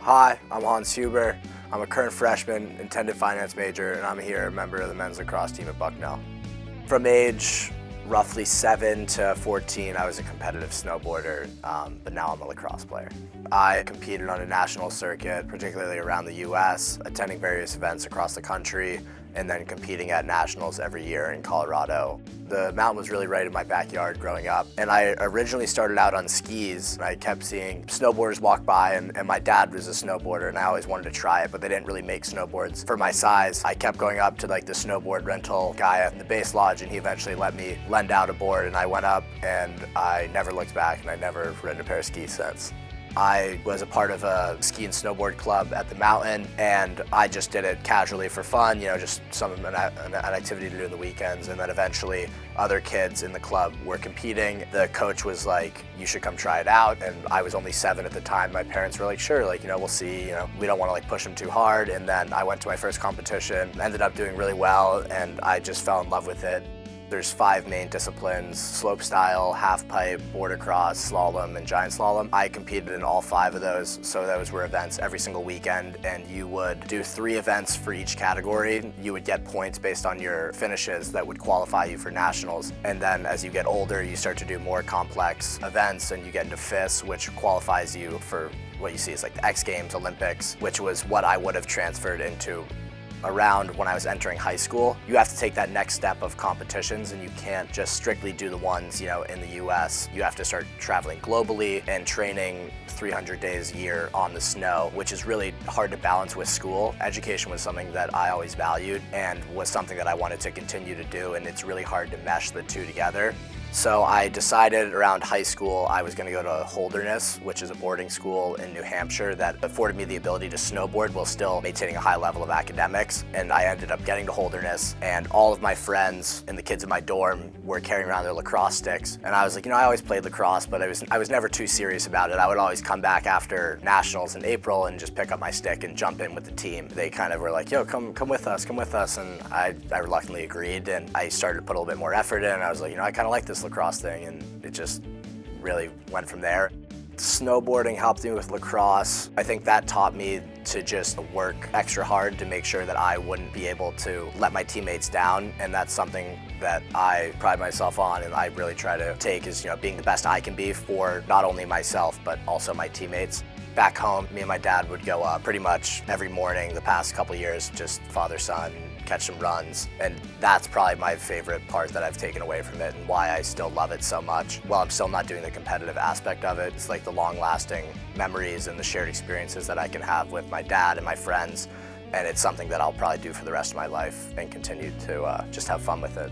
Hi, I'm Hans Huber. I'm a current freshman, intended finance major, and I'm here a member of the men's lacrosse team at Bucknell. From age roughly 7 to 14, I was a competitive snowboarder, but now I'm a lacrosse player. I competed on a national circuit, particularly around the US, attending various events across the country, and then competing at nationals every year in Colorado. The mountain was really right in my backyard growing up, and I originally started out on skis. I kept seeing snowboarders walk by, and my dad was a snowboarder, and I always wanted to try it, but they didn't really make snowboards for my size. I kept going up to the snowboard rental guy at the base lodge, and he eventually let me lend out a board, and I went up, and I never looked back, and I never ridden a pair of skis since. I was a part of a ski and snowboard club at the mountain, and I just did it casually for fun, just an activity to do in the weekends. And then eventually other kids in the club were competing. The coach was like, you should come try it out. And I was only 7 at the time. My parents were like, sure, we'll see, we don't want to push them too hard. And then I went to my first competition, ended up doing really well, and I just fell in love with it. There's 5 main disciplines: slopestyle, halfpipe, border cross, slalom, and giant slalom. I competed in all 5 of those, so those were events every single weekend, and you would do 3 events for each category. You would get points based on your finishes that would qualify you for nationals. And then as you get older, you start to do more complex events, and you get into FIS, which qualifies you for what you see as the X Games, Olympics, which was what I would have transferred into around when I was entering high school. You have to take that next step of competitions, and you can't just strictly do the ones, in the US. You have to start traveling globally and training 300 days a year on the snow, which is really hard to balance with school. Education was something that I always valued and was something that I wanted to continue to do, and it's really hard to mesh the two together. So I decided around high school I was going to go to Holderness, which is a boarding school in New Hampshire that afforded me the ability to snowboard while still maintaining a high level of academics. And I ended up getting to Holderness, and all of my friends and the kids in my dorm were carrying around their lacrosse sticks. And I was like, I always played lacrosse, but I was never too serious about it. I would always come back after nationals in April and just pick up my stick and jump in with the team. They kind of were like, yo, come with us. And I reluctantly agreed, and I started to put a little bit more effort in. I was like, I kind of like this lacrosse thing, and it just really went from there. Snowboarding helped me with lacrosse. I think that taught me to just work extra hard to make sure that I wouldn't be able to let my teammates down, and that's something that I pride myself on, and I really try to take is being the best I can be for not only myself but also my teammates. Back home, me and my dad would go up pretty much every morning the past couple years, just father-son, catch some runs, and that's probably my favorite part that I've taken away from it and why I still love it so much. While I'm still not doing the competitive aspect of it, it's the long-lasting memories and the shared experiences that I can have with my dad and my friends, and it's something that I'll probably do for the rest of my life and continue to just have fun with it.